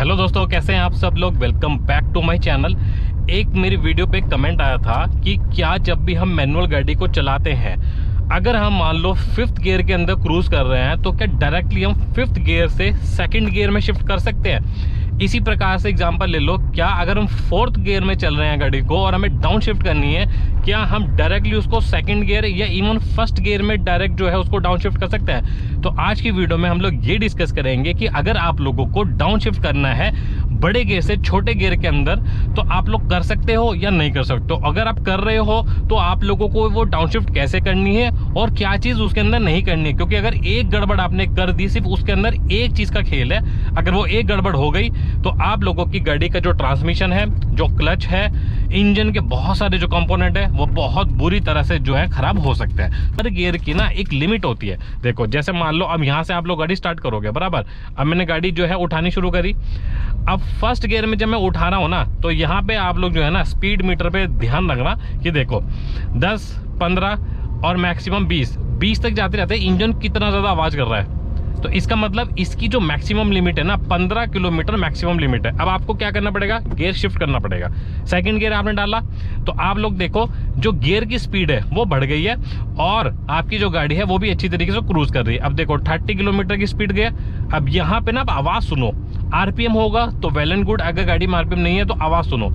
Hello दोस्तों, कैसे हैं आप सब लोग। Welcome back to my channel. एक मेरी वीडियो पे कमेंट आया था कि क्या जब भी हम मैनुअल गाड़ी को चलाते हैं, अगर हम मान लो 5th गियर के अंदर क्रूज कर रहे हैं तो क्या डायरेक्टली हम 5th गियर से 2nd गियर में शिफ्ट कर सकते हैं। इसी प्रकार से एग्जांपल ले लो, क्या अगर हम 4th गियर में चल रहे हैं गाड़ी को और हमें डाउन शिफ्ट करनी है, क्या हम डायरेक्टली उसको 2nd गियर या इवन 1st गियर में डायरेक्ट जो है उसको डाउन शिफ्ट कर सकते हैं। तो आज की वीडियो में हम लोग ये डिस्कस करेंगे कि अगर आप लोगों को डाउन शिफ्ट करना है बड़े गियर से छोटे गियर के अंदर, तो आप लोग कर सकते हो या नहीं कर सकते हो। अगर आप कर रहे हो तो आप लोगों को वो डाउन शिफ्ट कैसे करनी है और क्या चीज उसके अंदर नहीं करनी है, क्योंकि अगर एक गड़बड़ आपने कर दी, सिर्फ उसके अंदर एक चीज का खेल है, अगर वो एक गड़बड़ हो गई तो आप लोगों की गाड़ी का जो ट्रांसमिशन है, जो क्लच है, इंजन के बहुत सारे जो कंपोनेंट है, वो बहुत बुरी तरह से जो है खराब हो सकते हैं। हर गियर की ना एक लिमिट होती है। देखो, जैसे मान लो अब यहाँ से आप लोग गाड़ी स्टार्ट करोगे, बराबर। अब मैंने गाड़ी जो है उठानी शुरू करी। अब 1st गियर में जब मैं उठा रहा हूँ ना, तो यहाँ पे आप लोग जो है ना स्पीड मीटर पे ध्यान रखना कि देखो 10, 15 और मैक्सिमम 20 तक जाते रहते हैं। इंजन कितना ज़्यादा आवाज़ कर रहा है, तो इसका मतलब इसकी जो मैक्सिमम लिमिट है ना 15 किलोमीटर मैक्सिमम लिमिट है। अब आपको क्या करना पड़ेगा, गियर शिफ्ट करना पड़ेगा। 2nd गियर आपने डाला तो आप लोग देखो जो गियर की स्पीड है वो बढ़ गई है और आपकी जो गाड़ी है वो भी अच्छी तरीके से क्रूज कर रही है। अब देखो 30 किलोमीटर की स्पीड गया। अब यहाँ पे ना आप आवाज़ सुनो, आरपीएम होगा तो वेल एंड गुड, अगर गाड़ी में आरपीएम नहीं है तो आवाज़ सुनो।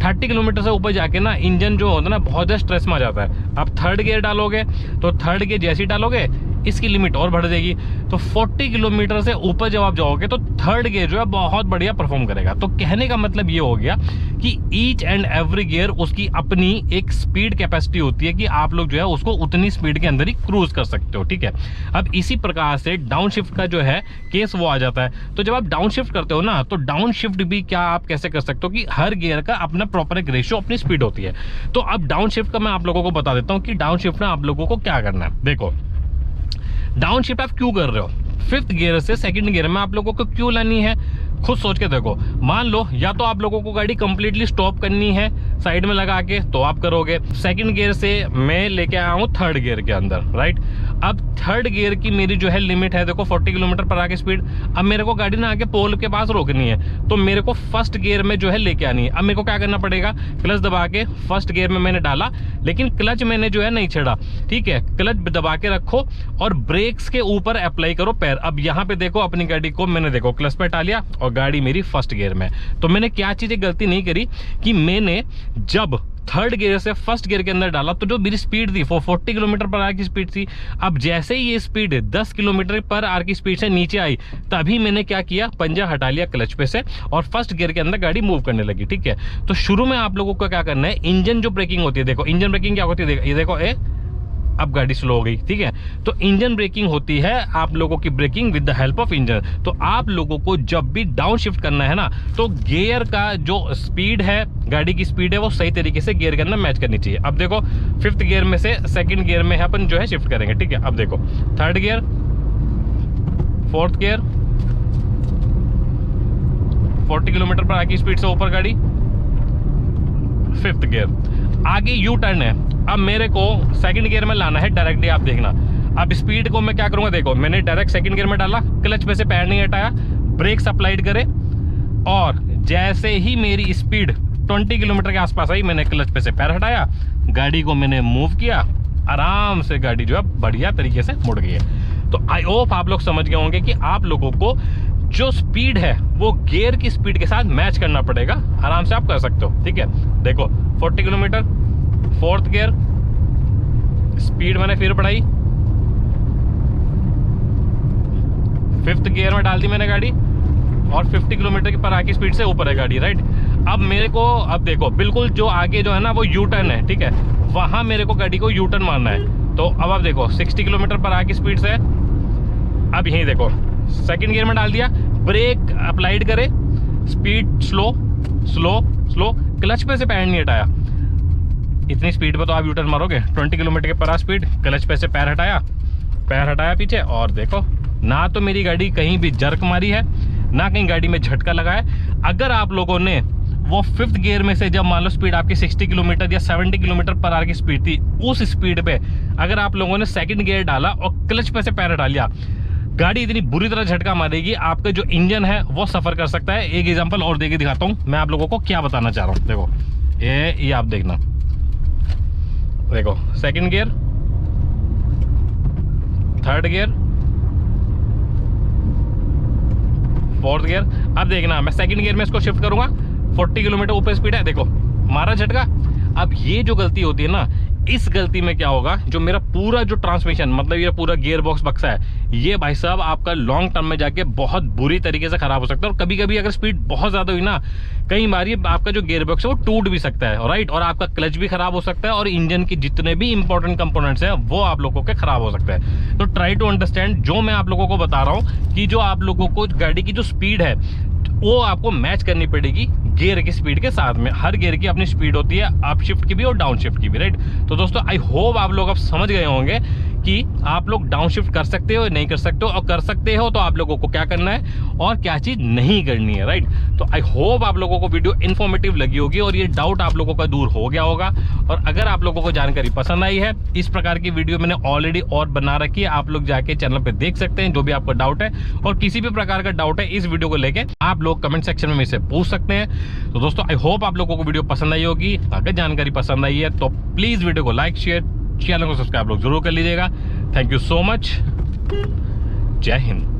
30 किलोमीटर से ऊपर जाके ना इंजन जो होता है ना बहुत ज़्यादा स्ट्रेस में आ जाता है। अब 3rd गियर डालोगे तो 3rd गियर जैसे ही डालोगे इसकी लिमिट और बढ़ जाएगी। तो 40 किलोमीटर से ऊपर जब आप जाओगे तो 3rd गियर जो है बहुत बढ़िया परफॉर्म करेगा। तो कहने का मतलब ये हो गया कि ईच एंड एवरी गियर उसकी अपनी एक स्पीड कैपेसिटी होती है कि आप लोग जो है उसको उतनी स्पीड के अंदर ही क्रूज कर सकते हो, ठीक है। अब इसी प्रकार से डाउन शिफ्ट का जो है केस वो आ जाता है। तो जब आप डाउन शिफ्ट करते हो ना, तो डाउन शिफ्ट भी क्या आप कैसे कर सकते हो कि हर गियर का अपना प्रॉपर एक रेशियो, अपनी स्पीड होती है। तो अब डाउन शिफ्ट का मैं आप लोगों को बता देता हूँ कि डाउन शिफ्ट में आप लोगों को क्या करना है। देखो, डाउन शिफ्ट आप क्यों कर रहे हो, 5th गियर से 2nd गियर में आप लोगों को क्यों लानी है, खुद सोच के देखो। मान लो या तो आप लोगों को गाड़ी कंप्लीटली स्टॉप करनी है साइड में लगा के, तो आप करोगे। 2nd गियर से मैं लेके आया हूँ 3rd गियर के अंदर, राइट। अब 3rd गियर की मेरी जो है लिमिट है, देखो 40 किलोमीटर पर आगे स्पीड। अब मेरे को गाड़ी ना आके पोल के पास रोकनी है, तो मेरे को 1st गियर में जो है लेके आनी है। अब मेरे को क्या करना पड़ेगा, क्लच दबा के 1st गियर में मैंने डाला, लेकिन क्लच मैंने जो है नहीं छेड़ा, ठीक है। क्लच दबा के रखो और ब्रेक्स के ऊपर अप्लाई करो पैर। अब यहाँ पे देखो अपनी गाड़ी को मैंने देखो क्लच पे डालिया और गाड़ी मेरी 1st गियर में। तो मैंने क्या चीजें गलती नहीं करी कि मैंने जब 3rd गियर से 1st गियर के अंदर डाला तो जो मेरी स्पीड थी वो 40 किलोमीटर पर आवर की स्पीड थी। अब जैसे ही ये स्पीड 10 किलोमीटर पर आवर की स्पीड से नीचे आई, तभी मैंने क्या किया, पंजा हटा लिया क्लच पे से और 1st गियर के अंदर गाड़ी मूव करने लगी, ठीक है। तो शुरू में आप लोगों को क्या करना है, इंजन जो ब्रेकिंग होती है, देखो इंजन ब्रेकिंग क्या होती है, ये देखो अब गाड़ी स्लो हो गई, ठीक है। तो इंजन ब्रेकिंग होती है आप लोगों की breaking with the help of engine. तो आप लोगों को जब भी डाउन शिफ्ट करना है ना, तो गियर का जो स्पीड है, गाड़ी की स्पीड है, वो सही तरीके से गियर के अंदर मैच करनी चाहिए। अब देखो 5th गियर में से 2nd गियर में अपन जो है शिफ्ट करेंगे, ठीक है। अब देखो 3rd gear, 4th gear, 40 kilometre पर आगे स्पीड से ऊपर गाड़ी, 5th गियर। आगे यू टर्न है, अब मेरे को 2nd गियर में लाना है डायरेक्टली, आप देखना। अब स्पीड को मैं क्या करूंगा, देखो मैंने डायरेक्ट 2nd गियर में डाला, क्लच पे से पैर नहीं हटाया, ब्रेक्स अप्लाइड करे और जैसे ही मेरी स्पीड 20 किलोमीटर के आसपास आई, मैंने क्लच पे से पैर हटाया, गाड़ी को मैंने मूव किया, आराम से गाड़ी जो है बढ़िया तरीके से मुड़ गई है। तो आई होप आप लोग समझ गए होंगे कि आप लोगों को जो स्पीड है वो गियर की स्पीड के साथ मैच करना पड़ेगा, आराम से आप कर सकते हो, ठीक है। देखो 40 किलोमीटर 4th गियर, स्पीड मैंने फिर बढ़ाई, 5th गियर में डाल दी मैंने गाड़ी और 50 किलोमीटर की पर आगे स्पीड से ऊपर है गाड़ी, राइट। अब मेरे को, अब देखो बिल्कुल जो आगे जो है ना वो यू टर्न है, ठीक है, वहां मेरे को गाड़ी को यू टर्न मारना है। तो अब आप देखो 60 किलोमीटर पर आगे स्पीड से, अब यही देखो 2nd गियर में डाल दिया, ब्रेक अप्लाइड करे, speed slow slow slow, clutch पे से पैर नहीं हटाया। इतनी स्पीड पे तो आप यू टर्न मारोगे, 20 किलोमीटर के पर आवर स्पीड, क्लच पे से पैर हटाया पीछे, और देखो ना तो मेरी गाड़ी कहीं भी जर्क मारी है, ना कहीं गाड़ी में झटका लगा है। अगर आप लोगों ने वो 5th गियर में से, जब मान लो स्पीड आपकी 60 किलोमीटर या 70 किलोमीटर पर आवर की स्पीड थी, उस स्पीड पे अगर आप लोगों ने 2nd गियर डाला और क्लच पे से पैर हटा लिया, गाड़ी इतनी बुरी तरह झटका मारेगी, आपका जो इंजन है वो सफर कर सकता है। एक एग्जांपल और देके दिखाता हूँ मैं आप लोगों को क्या बताना चाह रहा हूँ। देखो ये आप देखना, देखो second gear, third gear, fourth gear. अब देखना मैं सेकंड गियर में इसको शिफ्ट करूंगा, 40 किलोमीटर ऊपर स्पीड है, देखो मारा झटका। अब ये जो गलती होती है ना, इस गलती में क्या होगा, जो मेरा पूरा जो ट्रांसमिशन मतलब ये पूरा गियर बॉक्स बक्सा है, ये भाई साहब आपका लॉन्ग टर्म में जाके बहुत बुरी तरीके से खराब हो सकता है। और कभी कभी अगर स्पीड बहुत ज्यादा हुई ना, कई बार ये आपका जो गियर बॉक्स है वो टूट भी सकता है, राइट। और आपका क्लच भी खराब हो सकता है, और इंजन के जितने भी इंपॉर्टेंट कंपोनेंट्स हैं वो आप लोगों के खराब हो सकते हैं। तो ट्राई टू अंडरस्टैंड, जो मैं आप लोगों को बता रहा हूँ कि जो आप लोगों को गाड़ी की जो स्पीड है वो आपको मैच करनी पड़ेगी गियर की स्पीड के साथ में। हर गियर की अपनी स्पीड होती है, अप शिफ्ट की भी और डाउन शिफ्ट की भी, राइट। तो दोस्तों आई होप आप लोग अब समझ गए होंगे कि आप लोग डाउन शिफ्ट कर सकते हो, नहीं कर सकते हो, और कर सकते हो तो आप लोगों को क्या करना है और क्या चीज नहीं करनी है, राइट। तो आई होप आप लोगों को वीडियो इन्फॉर्मेटिव लगी होगी और ये डाउट आप लोगों का दूर हो गया होगा। और अगर आप लोगों को जानकारी पसंद आई है, इस प्रकार की वीडियो मैंने ऑलरेडी और बना रखी है, आप लोग जाके चैनल पे देख सकते हैं। जो भी आपका डाउट है और किसी भी प्रकार का डाउट है इस वीडियो को लेके, आप लोग कमेंट सेक्शन में मेरे से पूछ सकते हैं। तो दोस्तों आई होप आप लोगों को वीडियो पसंद आई होगी। अगर जानकारी पसंद आई है तो प्लीज वीडियो को लाइक, शेयर, चैनल को सब्सक्राइब लोग जरूर कर लीजिएगा। Thank you so much. जय हिंद।